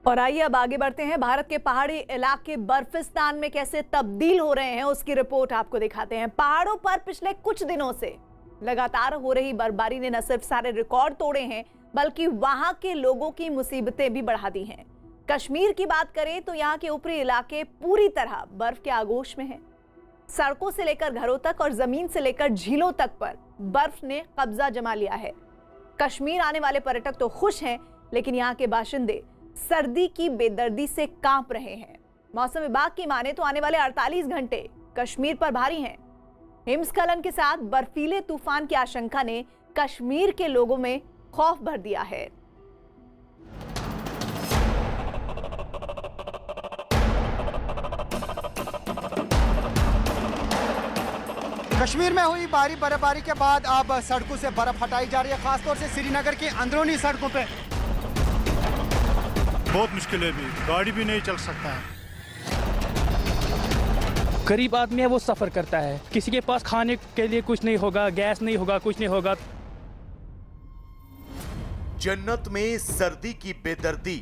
और आइए अब आगे बढ़ते हैं। भारत के पहाड़ी इलाके बर्फिस्तान में कैसे तब्दील हो रहे हैं उसकी रिपोर्ट आपको दिखाते हैं। पहाड़ों पर पिछले कुछ दिनों से लगातार हो रही बर्फबारी ने न सिर्फ सारे रिकॉर्ड तोड़े हैं बल्कि वहां के लोगों की मुसीबतें भी बढ़ा दी हैं। कश्मीर की बात करें तो यहाँ के ऊपरी इलाके पूरी तरह बर्फ के आगोश में हैं। सड़कों से लेकर घरों तक और जमीन से लेकर झीलों तक पर बर्फ ने कब्जा जमा लिया है। कश्मीर आने वाले पर्यटक तो खुश हैं, लेकिन यहाँ के बाशिंदे सर्दी की बेदर्दी से कांप रहे हैं। मौसम विभाग की माने तो आने वाले 48 घंटे कश्मीर पर भारी हैं। हिमस्खलन के साथ बर्फीले तूफान की आशंका ने कश्मीर के लोगों में खौफ भर दिया है। कश्मीर में हुई भारी बर्फबारी के बाद अब सड़कों से बर्फ हटाई जा रही है, खासतौर से श्रीनगर की अंदरूनी सड़कों पे। बहुत मुश्किल है, भी गाड़ी भी नहीं चल सकता है। गरीब आदमी है वो सफ़र करता है, किसी के पास खाने के लिए कुछ नहीं होगा, गैस नहीं होगा, कुछ नहीं होगा। जन्नत में सर्दी की बेदर्दी,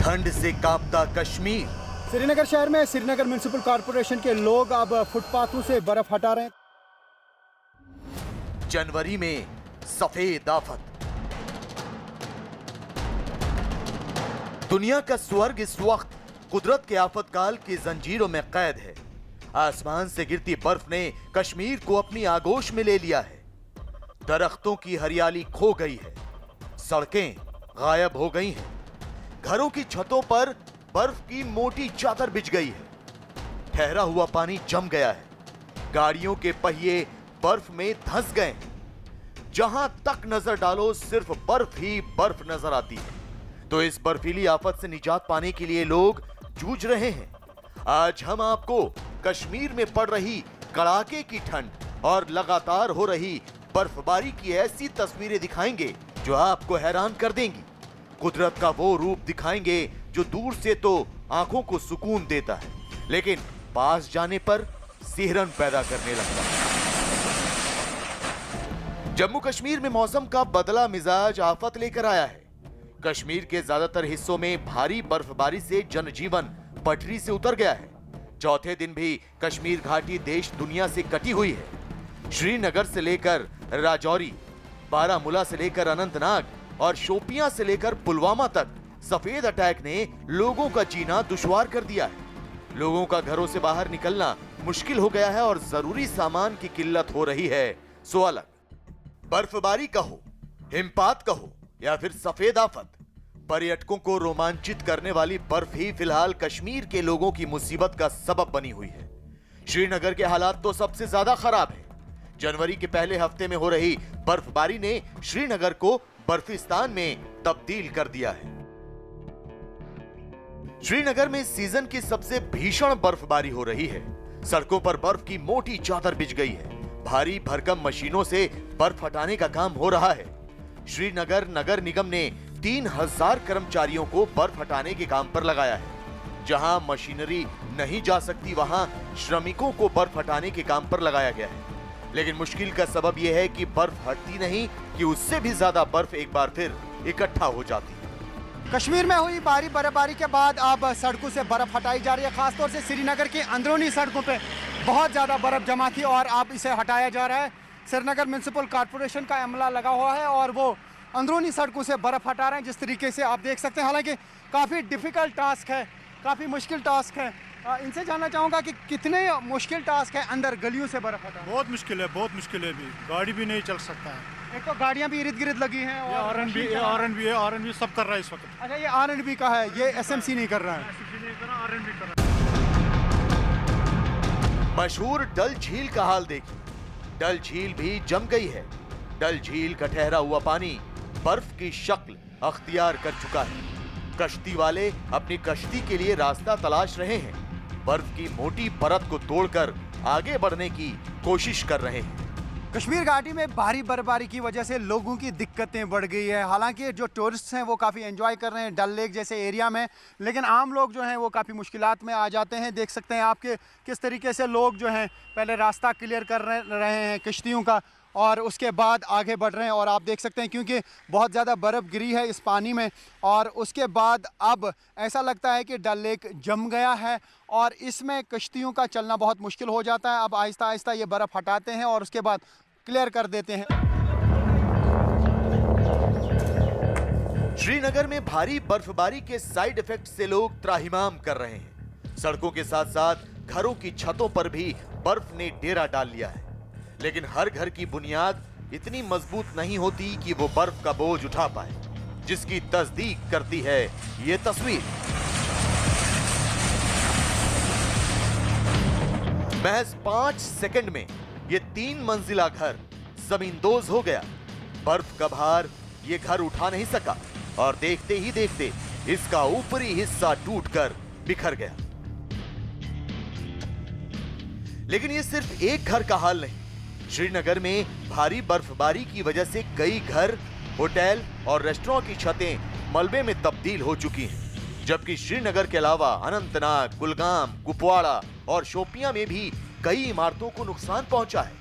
ठंड से कांपता कश्मीर। श्रीनगर शहर में श्रीनगर म्युनिसिपल कॉर्पोरेशन के लोग अब फुटपाथों से बर्फ हटा रहे हैं। जनवरी में सफेद आफत। दुनिया का स्वर्ग इस वक्त कुदरत के आफतकाल की जंजीरों में कैद है। आसमान से गिरती बर्फ ने कश्मीर को अपनी आगोश में ले लिया है। दरख्तों की हरियाली खो गई है, सड़कें गायब हो गई हैं, घरों की छतों पर बर्फ की मोटी चादर बिछ गई है, ठहरा हुआ पानी जम गया है, गाड़ियों के पहिए बर्फ में धंस गए हैं। जहां तक नजर डालो सिर्फ बर्फ ही बर्फ नजर आती है। तो इस बर्फीली आफत से निजात पाने के लिए लोग जूझ रहे हैं। आज हम आपको कश्मीर में पड़ रही कड़ाके की ठंड और लगातार हो रही बर्फबारी की ऐसी तस्वीरें दिखाएंगे जो आपको हैरान कर देंगी। कुदरत का वो रूप दिखाएंगे जो दूर से तो आंखों को सुकून देता है, लेकिन पास जाने पर सिहरन पैदा करने लगता है। जम्मू कश्मीर में मौसम का बदला मिजाज आफत लेकर आया है। कश्मीर के ज्यादातर हिस्सों में भारी बर्फबारी से जनजीवन पटरी से उतर गया है। चौथे दिन भी कश्मीर घाटी देश दुनिया से कटी हुई है। श्रीनगर से लेकर राजौरी, बारामूला से लेकर अनंतनाग और शोपियां से लेकर पुलवामा तक सफेद अटैक ने लोगों का जीना दुश्वार कर दिया है। लोगों का घरों से बाहर निकलना मुश्किल हो गया है और जरूरी सामान की किल्लत हो रही है। सो अलग बर्फबारी कहो, हिमपात कहो या फिर सफेद आफत, पर्यटकों को रोमांचित करने वाली बर्फ ही फिलहाल कश्मीर के लोगों की मुसीबत का सबब बनी हुई है। श्रीनगर के हालात तो सबसे ज्यादा खराब है। जनवरी के पहले हफ्ते में हो रही बर्फबारी ने श्रीनगर को बर्फिस्तान में तब्दील कर दिया है। श्रीनगर में सीजन की सबसे भीषण बर्फबारी हो रही है। सड़कों पर बर्फ की मोटी चादर बिछ गई है। भारी भरकम मशीनों से बर्फ हटाने का काम हो रहा है। श्रीनगर नगर निगम ने 3000 कर्मचारियों को बर्फ हटाने के काम पर लगाया है। जहां मशीनरी नहीं जा सकती वहां श्रमिकों को बर्फ हटाने के काम पर लगाया गया है। लेकिन मुश्किल का सबब यह है कि बर्फ हटती नहीं कि उससे भी ज्यादा बर्फ एक बार फिर इकट्ठा हो जाती है। कश्मीर में हुई भारी बर्फबारी के बाद अब सड़कों से बर्फ हटाई जा रही है, खासतौर से श्रीनगर की अंदरूनी सड़कों पे बहुत ज्यादा बर्फ जमा थी और अब इसे हटाया जा रहा है। श्रीनगर म्युनिसिपल कॉर्पोरेशन का अमला लगा हुआ है और वो अंदरूनी सड़कों से बर्फ हटा रहे हैं। जिस तरीके से आप देख सकते हैं, हालांकि काफ़ी डिफिकल्ट टास्क है, काफ़ी मुश्किल टास्क है। इनसे जानना चाहूँगा कि कितने मुश्किल टास्क है अंदर गलियों से बर्फ हटाना। बहुत मुश्किल है, बहुत मुश्किल है, भी गाड़ी भी नहीं चल सकता है। एक तो गाड़ियाँ भी इर्द गिर्द लगी हैं और आर.एन.बी सब कर रहा है इस वक्त। अच्छा, ये आर.एन.बी का है, ये एसएमसी नहीं कर रहा है। मशहूर डल झील का हाल देखिए। डल झील भी जम गई है। डल झील का ठहरा हुआ पानी बर्फ की शक्ल अख्तियार कर चुका है। कश्ती वाले अपनी कश्ती के लिए रास्ता तलाश रहे हैं। बर्फ की मोटी परत को तोड़कर आगे बढ़ने की कोशिश कर रहे हैं। कश्मीर घाटी में भारी बर्फबारी की वजह से लोगों की दिक्कतें बढ़ गई है। हालांकि जो टूरिस्ट हैं वो काफ़ी एंजॉय कर रहे हैं डल लेक जैसे एरिया में, लेकिन आम लोग जो हैं वो काफ़ी मुश्किलात में आ जाते हैं। देख सकते हैं आपके किस तरीके से लोग जो हैं पहले रास्ता क्लियर कर रहे हैं कश्तियों का और उसके बाद आगे बढ़ रहे हैं। और आप देख सकते हैं क्योंकि बहुत ज़्यादा बर्फ़ गिरी है इस पानी में, और उसके बाद अब ऐसा लगता है कि डल लेक जम गया है और इसमें कश्तियों का चलना बहुत मुश्किल हो जाता है। अब आहिस्ता आहिस्ता ये बर्फ़ हटाते हैं और उसके बाद क्लियर कर देते हैं। श्रीनगर में भारी बर्फबारी के साइड इफेक्ट से लोग त्राहिमाम कर रहे हैं। सड़कों के साथ साथ घरों की छतों पर भी बर्फ ने डेरा डाल लिया है, लेकिन हर घर की बुनियाद इतनी मजबूत नहीं होती कि वो बर्फ का बोझ उठा पाए, जिसकी तस्दीक करती है ये तस्वीर। महज 5 सेकंड में ये 3 मंजिला घर जमींदोज हो गया। बर्फ का भार ये घर उठा नहीं सका और देखते ही देखते इसका ऊपरी हिस्सा टूटकर बिखर गया। लेकिन ये सिर्फ एक घर का हाल नहीं। श्रीनगर में भारी बर्फबारी की वजह से कई घर, होटल और रेस्टोरेंट की छतें मलबे में तब्दील हो चुकी हैं, जबकि श्रीनगर के अलावा अनंतनाग, कुलगाम, कुपवाड़ा और शोपियां में भी कई इमारतों को नुकसान पहुंचा है।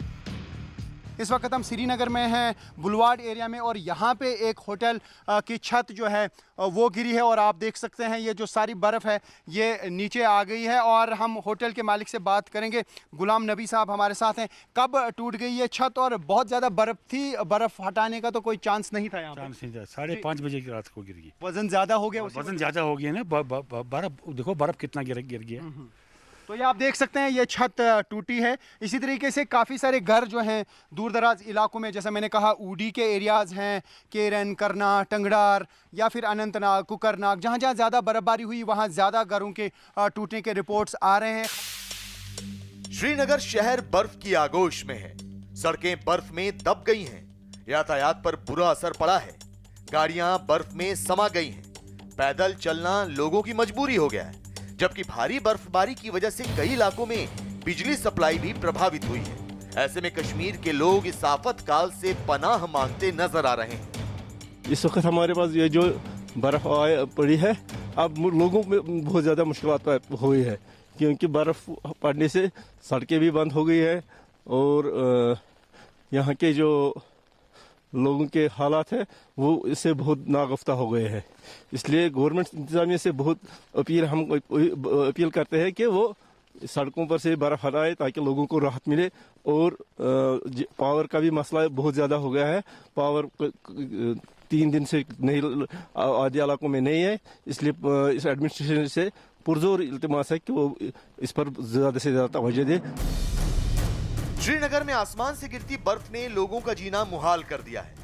इस वक्त हम श्रीनगर में हैं, बुलवाड एरिया में, और यहाँ पे एक होटल की छत जो है वो गिरी है और आप देख सकते हैं ये जो सारी बर्फ़ है ये नीचे आ गई है। और हम होटल के मालिक से बात करेंगे। गुलाम नबी साहब हमारे साथ हैं। कब टूट गई ये छत और बहुत ज़्यादा बर्फ़ थी, बर्फ़ हटाने का तो कोई चांस नहीं था यहाँ पे? चांस नहीं था। 5:30 बजे की रात को गिर गई। वजन ज़्यादा हो गया? वजन ज़्यादा हो गया ना, बर्फ देखो बर्फ कितना गिर गया। तो ये आप देख सकते हैं ये छत टूटी है। इसी तरीके से काफ़ी सारे घर जो हैं दूर दराज इलाकों में, जैसे मैंने कहा ऊडी के एरियाज़ हैं, केरन, करना, टंगडार या फिर अनंतनाग, कुकरनाग, जहाँ जहाँ ज़्यादा बर्फबारी हुई वहाँ ज़्यादा घरों के टूटने के रिपोर्ट्स आ रहे हैं। श्रीनगर शहर बर्फ की आगोश में है। सड़कें बर्फ में दब गई हैं। यातायात पर बुरा असर पड़ा है। गाड़ियां बर्फ में समा गई हैं। पैदल चलना लोगों की मजबूरी हो गया है, जबकि भारी बर्फबारी की वजह से कई इलाकों में बिजली सप्लाई भी प्रभावित हुई है। ऐसे में कश्मीर के लोग इस आफत काल से पनाह मांगते नजर आ रहे हैं। इस वक्त हमारे पास ये जो बर्फ पड़ी है, अब लोगों में बहुत ज़्यादा मुश्किलात हुई है, क्योंकि बर्फ पड़ने से सड़कें भी बंद हो गई है और यहाँ के जो लोगों के हालात है वो इससे बहुत नागफ्ता हो गए हैं। इसलिए गवर्नमेंट इंतजामिया से बहुत अपील करते हैं कि वो सड़कों पर से बर्फ हटाए ताकि लोगों को राहत मिले। और पावर का भी मसला बहुत ज़्यादा हो गया है। पावर 3 दिन से नहीं, आधे इलाकों में नहीं है। इसलिए इस एडमिनिस्ट्रेशन से पुरजोर इल्तिमास है कि वो इस पर ज़्यादा से ज़्यादा तवज्जो दे। श्रीनगर में आसमान से गिरती बर्फ ने लोगों का जीना मुहाल कर दिया है।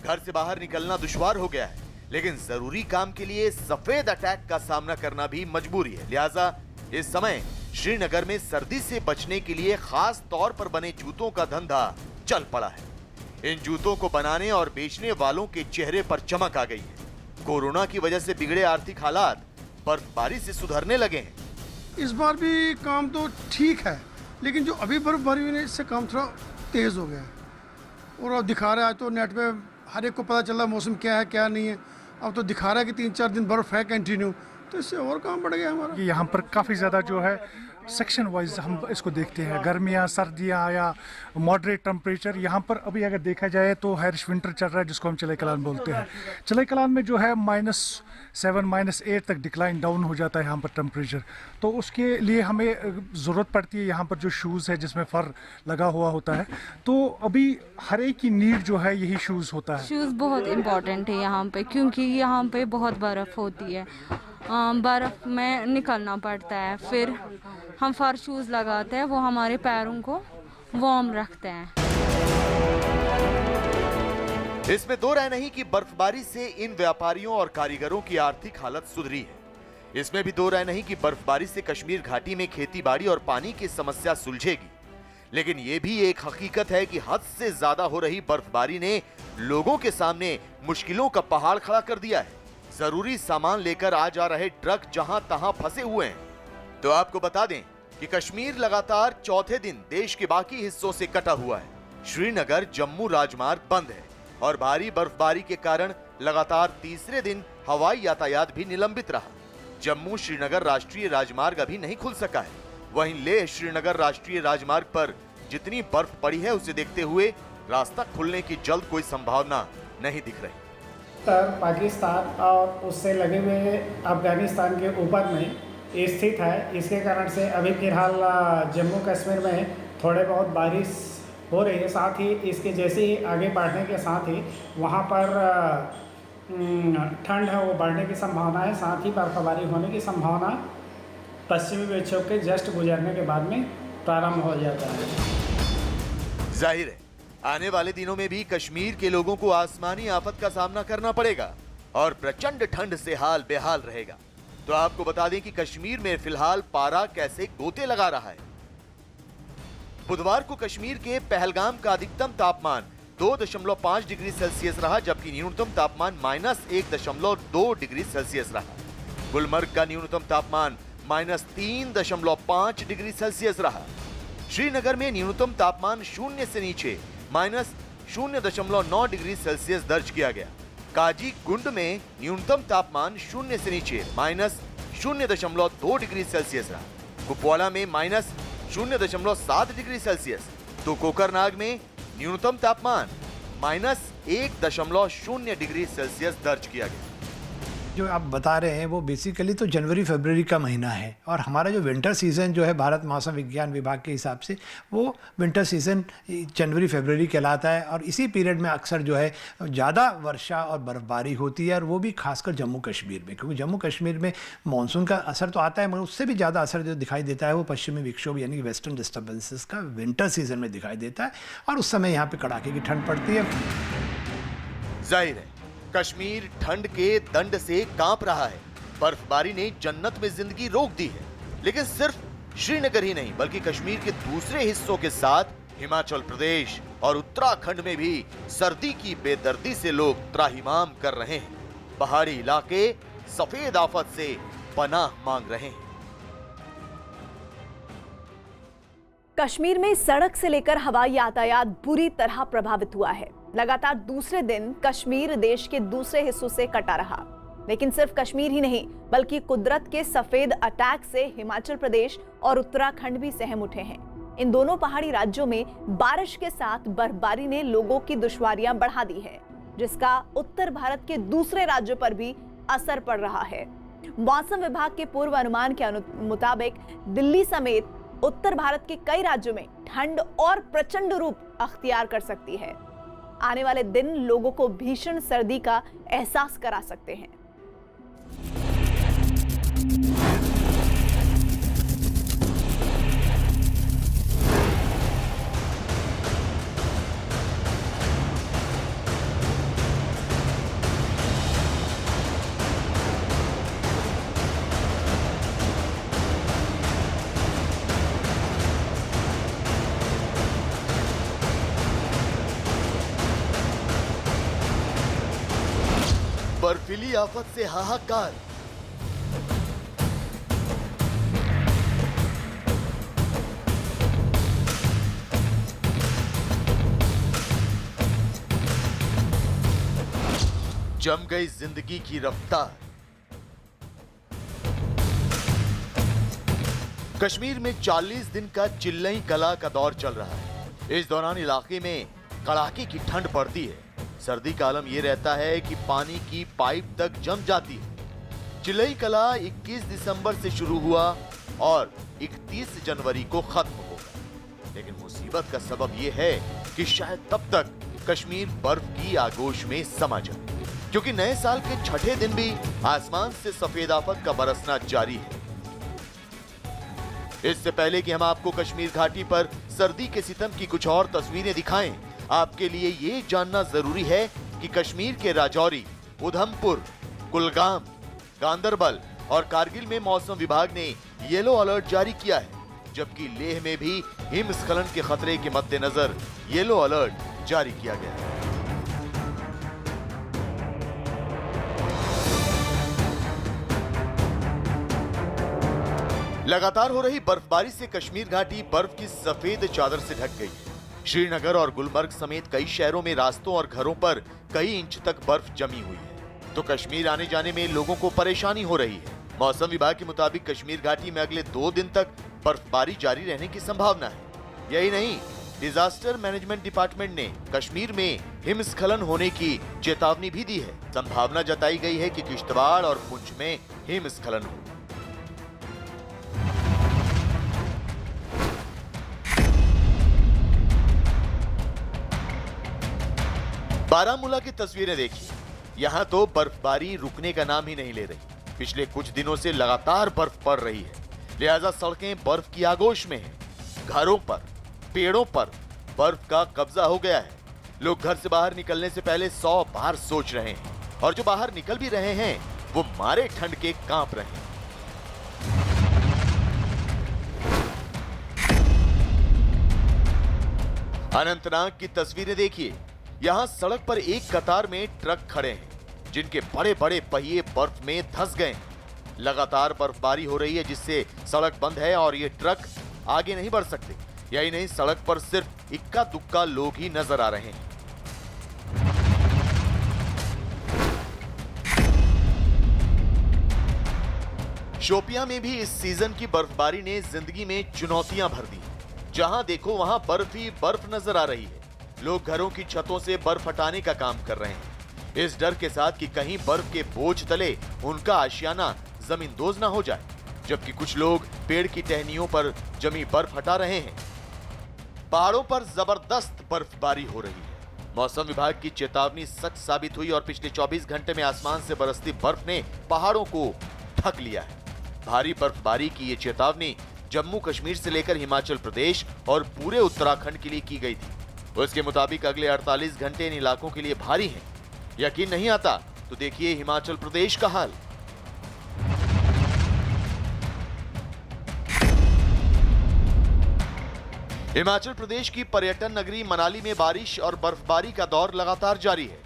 घर से बाहर निकलना दुश्वार हो गया है, लेकिन जरूरी काम के लिए सफेद अटैक का सामना करना भी मजबूरी है। लिहाजा इस समय श्रीनगर में सर्दी से बचने के लिए खास तौर पर बने जूतों का धंधा चल पड़ा है। इन जूतों को बनाने और बेचने वालों के चेहरे पर चमक आ गई है। कोरोना की वजह से बिगड़े आर्थिक हालात बर्फबारी से सुधरने लगे हैं। इस बार भी काम तो ठीक है, लेकिन जो अभी बर्फबारी हुई है इससे काम थोड़ा तेज़ हो गया है। और अब दिखा रहा है तो नेट पे हर एक को पता चल रहा है मौसम क्या है क्या नहीं है। अब तो दिखा रहा है कि 3-4 दिन बर्फ़ है कंटिन्यू, तो इससे और काम बढ़ गया हमारा। यहाँ पर काफ़ी ज़्यादा जो है सेक्शन वाइज हम इसको देखते हैं, गर्मियाँ, सर्दियाँ या मॉडरेट टेम्परेचर। यहाँ पर अभी अगर देखा जाए तो हैरिश विंटर चल रहा है, जिसको हम चले कलान बोलते हैं। चले कलान में जो है -7 -8 तक डिक्लाइन डाउन हो जाता है यहाँ पर टेम्परेचर। तो उसके लिए हमें ज़रूरत पड़ती है यहाँ पर जो शूज़ है जिसमें फर लगा हुआ होता है। तो अभी हर एक की नीड जो है यही शूज़ होता है। शूज़ बहुत इम्पॉर्टेंट है यहाँ पे, क्योंकि यहाँ पे बहुत बर्फ़ होती है। बर्फ़ में निकलना पड़ता है, फिर हम फर शूज़ लगाते हैं, वो हमारे पैरों को वार्म रखते हैं। इसमें दो राय नहीं कि बर्फबारी से इन व्यापारियों और कारीगरों की आर्थिक हालत सुधरी है। इसमें भी दो राय नहीं कि बर्फबारी से कश्मीर घाटी में खेतीबाड़ी और पानी की समस्या सुलझेगी। लेकिन यह भी एक हकीकत है कि हद से ज्यादा हो रही बर्फबारी ने लोगों के सामने मुश्किलों का पहाड़ खड़ा कर दिया है। जरूरी सामान लेकर आ जा रहे ट्रक जहां तहां फंसे हुए हैं। तो आपको बता दें कि कश्मीर लगातार चौथे दिन देश के बाकी हिस्सों से कटा हुआ है। श्रीनगर जम्मू राजमार्ग बंद है और भारी बर्फबारी के कारण लगातार तीसरे दिन हवाई यातायात भी निलंबित रहा। जम्मू श्रीनगर राष्ट्रीय राजमार्ग अभी नहीं खुल सका है। वहीं लेह श्रीनगर राष्ट्रीय राजमार्ग पर जितनी बर्फ पड़ी है उसे देखते हुए रास्ता खुलने की जल्द कोई संभावना नहीं दिख रही। उत्तर पाकिस्तान और उससे लगे हुए अफगानिस्तान के ऊपर में स्थित है। इसके कारण से अभी फिलहाल जम्मू कश्मीर में थोड़े बहुत बारिश हो रही है। साथ ही इसके जैसे ही आगे बढ़ने के साथ ही वहाँ पर ठंड है वो बढ़ने की संभावना है। साथ ही बर्फबारी होने की संभावना पश्चिमी विक्षोभ के जस्ट गुजरने के बाद में प्रारंभ हो जाता है। जाहिर है आने वाले दिनों में भी कश्मीर के लोगों को आसमानी आफत का सामना करना पड़ेगा और प्रचंड ठंड से हाल बेहाल रहेगा। तो आपको बता दें कि कश्मीर में फिलहाल पारा कैसे गोते लगा रहा है। बुधवार को कश्मीर के पहलगाम का अधिकतम तापमान 2.5 डिग्री सेल्सियस रहा, जबकि न्यूनतम तापमान -1.2 डिग्री सेल्सियस रहा। गुलमर्ग का न्यूनतम तापमान -3.5 डिग्री सेल्सियस रहा। श्रीनगर में न्यूनतम तापमान 0 से नीचे -0.9 डिग्री सेल्सियस दर्ज किया गया। काजी गुंड में न्यूनतम तापमान 0 से नीचे -0.2 डिग्री सेल्सियस रहा। कुपवाड़ा में -0.7 डिग्री सेल्सियस, तो कोकरनाग में न्यूनतम तापमान -1.0 डिग्री सेल्सियस दर्ज किया गया। जो आप बता रहे हैं वो बेसिकली तो जनवरी फरवरी का महीना है और हमारा जो विंटर सीज़न जो है भारत मौसम विज्ञान विभाग के हिसाब से वो विंटर सीज़न जनवरी फरवरी कहलाता है। और इसी पीरियड में अक्सर जो है ज़्यादा वर्षा और बर्फबारी होती है और वो भी खासकर जम्मू कश्मीर में, क्योंकि जम्मू कश्मीर में मानसून का असर तो आता है मगर उससे भी ज़्यादा असर जो दिखाई देता है वो पश्चिमी विक्षोभ यानी वेस्टर्न डिस्टर्बेंसेस का विंटर सीजन में दिखाई देता है और उस समय यहाँ पर कड़ाके की ठंड पड़ती है। जाहिर है कश्मीर ठंड के दंड से कांप रहा है। बर्फबारी ने जन्नत में जिंदगी रोक दी है, लेकिन सिर्फ श्रीनगर ही नहीं बल्कि कश्मीर के दूसरे हिस्सों के साथ हिमाचल प्रदेश और उत्तराखंड में भी सर्दी की बेदर्दी से लोग त्राहिमाम कर रहे हैं। पहाड़ी इलाके सफेद आफत से पनाह मांग रहे हैं। कश्मीर में सड़क से लेकर हवाई यातायात बुरी तरह प्रभावित हुआ है। लगातार दूसरे दिन कश्मीर देश के दूसरे हिस्सों से कटा रहा। लेकिन सिर्फ कश्मीर ही नहीं बल्कि कुदरत के सफेद अटैक से हिमाचल प्रदेश और उत्तराखंड भी सहम उठे हैं। इन दोनों पहाड़ी राज्यों में बारिश के साथ बर्फबारी ने लोगों की दुश्वारियां बढ़ा दी है, जिसका उत्तर भारत के दूसरे राज्यों पर भी असर पड़ रहा है। मौसम विभाग के पूर्व अनुमान के मुताबिक दिल्ली समेत उत्तर भारत के कई राज्यों में ठंड और प्रचंड रूप अख्तियार कर सकती है। आने वाले दिन लोगों को भीषण सर्दी का एहसास करा सकते हैं। बर्फीली आफत से हाहाकार। जम गई जिंदगी की रफ्तार। कश्मीर में 40 दिन का चिल्लई कला का दौर चल रहा है। इस दौरान इलाके में कड़ाके की ठंड पड़ती है। सर्दी का आलम यह रहता है कि पानी की पाइप तक जम जाती है। चिल्लई कला 21 दिसंबर से शुरू हुआ और 31 जनवरी को खत्म होगा। लेकिन मुसीबत का सबब यह है कि शायद तब तक कश्मीर बर्फ की आगोश में समा जाए, क्योंकि नए साल के छठे दिन भी आसमान से सफेद आफत का बरसना जारी है। इससे पहले कि हम आपको कश्मीर घाटी पर सर्दी के सितम की कुछ और तस्वीरें दिखाएं, आपके लिए ये जानना जरूरी है कि कश्मीर के राजौरी, उधमपुर, कुलगाम, गांदरबल और कारगिल में मौसम विभाग ने येलो अलर्ट जारी किया है, जबकि लेह में भी हिमस्खलन के खतरे के मद्देनजर येलो अलर्ट जारी किया गया है। लगातार हो रही बर्फबारी से कश्मीर घाटी बर्फ की सफेद चादर से ढक गई है। श्रीनगर और गुलमर्ग समेत कई शहरों में रास्तों और घरों पर कई इंच तक बर्फ जमी हुई है, तो कश्मीर आने जाने में लोगों को परेशानी हो रही है। मौसम विभाग के मुताबिक कश्मीर घाटी में अगले 2 दिन तक बर्फबारी जारी रहने की संभावना है। यही नहीं, डिजास्टर मैनेजमेंट डिपार्टमेंट ने कश्मीर में हिमस्खलन होने की चेतावनी भी दी है। संभावना जताई गई है कि किश्तवाड़ और पुंछ में हिमस्खलन हो। बारामूला की तस्वीरें देखिए। यहाँ तो बर्फबारी रुकने का नाम ही नहीं ले रही। पिछले कुछ दिनों से लगातार बर्फ पड़ रही है, लिहाजा सड़कें बर्फ की आगोश में हैं। घरों पर, पेड़ों पर बर्फ का कब्जा हो गया है। लोग घर से बाहर निकलने से पहले 100 बार सोच रहे हैं, और जो बाहर निकल भी रहे हैं वो मारे ठंड के कांप रहे हैं। अनंतनाग की तस्वीरें देखिए। यहां सड़क पर एक कतार में ट्रक खड़े हैं, जिनके बड़े बड़े पहिए बर्फ में धंस गए हैं। लगातार बर्फबारी हो रही है, जिससे सड़क बंद है और ये ट्रक आगे नहीं बढ़ सकते। यही नहीं, सड़क पर सिर्फ इक्का दुक्का लोग ही नजर आ रहे हैं। शोपियां में भी इस सीजन की बर्फबारी ने जिंदगी में चुनौतियां भर दी। जहां देखो वहां बर्फ ही बर्फ नजर आ रही है। लोग घरों की छतों से बर्फ हटाने का काम कर रहे हैं, इस डर के साथ कि कहीं बर्फ के बोझ तले उनका आशियाना जमींदोज ना हो जाए। जबकि कुछ लोग पेड़ की टहनियों पर जमी बर्फ हटा रहे हैं। पहाड़ों पर जबरदस्त बर्फबारी हो रही है। मौसम विभाग की चेतावनी सच साबित हुई और पिछले 24 घंटे में आसमान से बरसती बर्फ ने पहाड़ों को ढक लिया है। भारी बर्फबारी की ये चेतावनी जम्मू कश्मीर से लेकर हिमाचल प्रदेश और पूरे उत्तराखंड के लिए की गई थी। उसके मुताबिक अगले 48 घंटे इन इलाकों के लिए भारी हैं। यकीन नहीं आता तो देखिए हिमाचल प्रदेश का हाल। हिमाचल प्रदेश की पर्यटन नगरी मनाली में बारिश और बर्फबारी का दौर लगातार जारी है।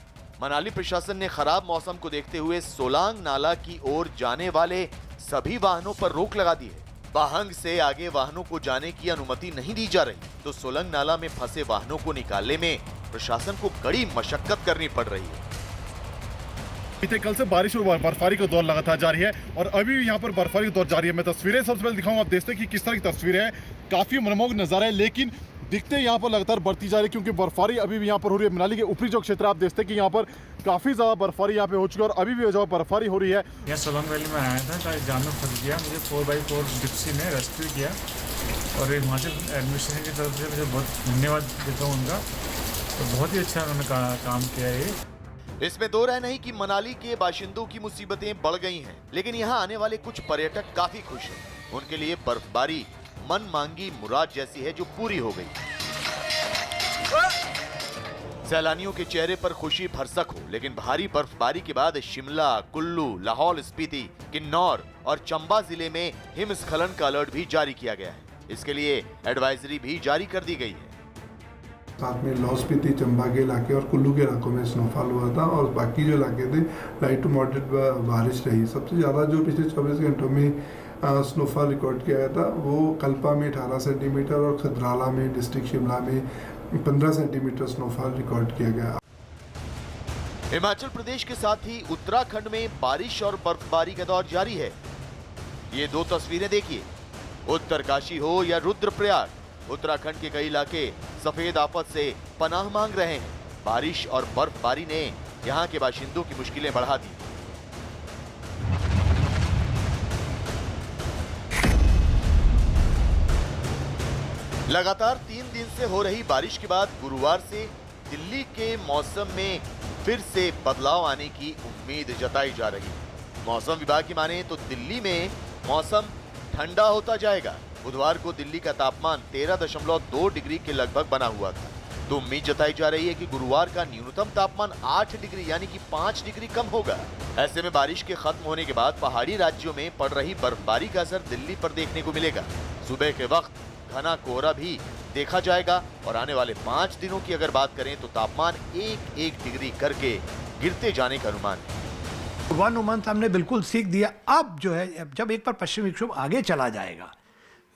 मनाली प्रशासन ने खराब मौसम को देखते हुए सोलांग नाला की ओर जाने वाले सभी वाहनों पर रोक लगा दी है। बाहंग से आगे वाहनों को जाने की अनुमति नहीं दी जा रही, तो सोलंग नाला में फंसे वाहनों को निकालने में प्रशासन को कड़ी मशक्कत करनी पड़ रही है। बीते कल से बारिश और बर्फबारी का दौर लगातार जारी है और अभी भी यहाँ पर बर्फबारी का दौर जारी है। मैं तस्वीरें सबसे पहले दिखाऊंगा, आप देखते हैं कि किस तरह की तस्वीरें हैं। काफी मनमोहक नजारा है, लेकिन दिखते यहाँ पर लगातार बढ़ती जा रही है, क्योंकि बर्फबारी अभी भी यहाँ पर हो रही है। मनाली के ऊपरी जो क्षेत्र आप देखते हैं कि यहाँ पर काफी ज्यादा बर्फबारी यहाँ पे हो चुकी है और अभी भी जो बर्फबारी हो रही है। यहाँ सोलंग वैली में आया था, जान में फंस गया। मुझे 4x4 डिप्सी ने रेस्क्यू किया और हिमाचल एडमिनिस्ट्रेशन की तरफ से मुझे बहुत धन्यवाद देता हूँ उनका। तो बहुत ही अच्छा उन्होंने काम किया है। इसमें दो राय नहीं कि मनाली के बाशिंदों की मुसीबतें बढ़ गई हैं, लेकिन यहाँ आने वाले कुछ पर्यटक काफी खुश हैं। उनके लिए बर्फबारी मन मांगी मुराद जैसी है जो पूरी हो गई। सैलानियों के चेहरे पर खुशी भरसक हो, लेकिन भारी बर्फबारी के बाद शिमला, कुल्लू, लाहौल स्पीति, किन्नौर और चंबा जिले में हिमस्खलन का अलर्ट भी जारी किया गया है। इसके लिए एडवाइजरी भी जारी कर दी गई है। साथ में लाहौल स्पीति, चंबा के इलाके और कुल्लू के इलाकों में स्नोफॉल हुआ था और बाकी जो इलाके थे लाइट टू मॉडरेट बारिश रही। सबसे ज़्यादा जो पिछले 24 घंटों में स्नोफॉल रिकॉर्ड किया गया था वो कल्पा में 18 सेंटीमीटर और खदराला में डिस्ट्रिक्ट शिमला में 15 सेंटीमीटर स्नोफॉल रिकॉर्ड किया गया। हिमाचल प्रदेश के साथ ही उत्तराखंड में बारिश और बर्फबारी का दौर जारी है। ये दो तस्वीरें देखिए, उत्तरकाशी हो या रुद्रप्रयाग, उत्तराखंड के कई इलाके सफेद आफत से पनाह मांग रहे हैं। बारिश और बर्फबारी ने यहाँ के बाशिंदों की मुश्किलें बढ़ा दी। लगातार 3 दिन से हो रही बारिश के बाद गुरुवार से दिल्ली के मौसम में फिर से बदलाव आने की उम्मीद जताई जा रही है। मौसम विभाग की माने तो दिल्ली में मौसम ठंडा होता जाएगा। बुधवार को दिल्ली का तापमान 13.2 डिग्री के लगभग बना हुआ था, तो उम्मीद जताई जा रही है कि गुरुवार का न्यूनतम तापमान 8 डिग्री यानी कि 5 डिग्री कम होगा। ऐसे में बारिश के खत्म होने के बाद पहाड़ी राज्यों में पड़ रही बर्फबारी का असर दिल्ली पर देखने को मिलेगा। सुबह के वक्त घना कोहरा भी देखा जाएगा और आने वाले 5 दिनों की अगर बात करें तो तापमान 1 डिग्री करके गिरते जाने का अनुमान है। 1 मंथ हमने बिल्कुल सीख दिया। अब जो है, जब एक बार पश्चिमी विक्षोभ आगे चला जाएगा,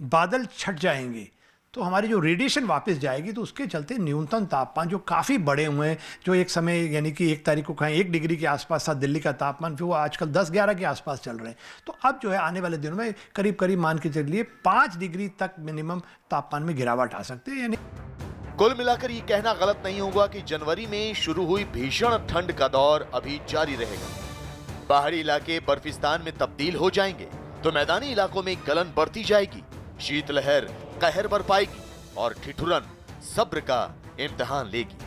बादल छट जाएंगे, तो हमारी जो रेडिएशन वापस जाएगी, तो उसके चलते न्यूनतम तापमान जो काफ़ी बड़े हुए हैं, जो एक समय यानी कि 1 तारीख को कहें 1 डिग्री के आसपास था दिल्ली का तापमान, फिर वो आजकल 10-11 के आसपास चल रहे हैं। तो अब जो है आने वाले दिनों में करीब मान के चलिए 5 डिग्री तक मिनिमम तापमान में गिरावट आ सकती है। यानी कुल मिलाकर ये कहना गलत नहीं होगा कि जनवरी में शुरू हुई भीषण ठंड का दौर अभी जारी रहेगा। पहाड़ी इलाके बर्फिस्तान में तब्दील हो जाएंगे तो मैदानी इलाकों में गलन बढ़ती जाएगी, शीतलहर कहर बरपाएगी और ठिठुरन सब्र का इम्तिहान लेगी।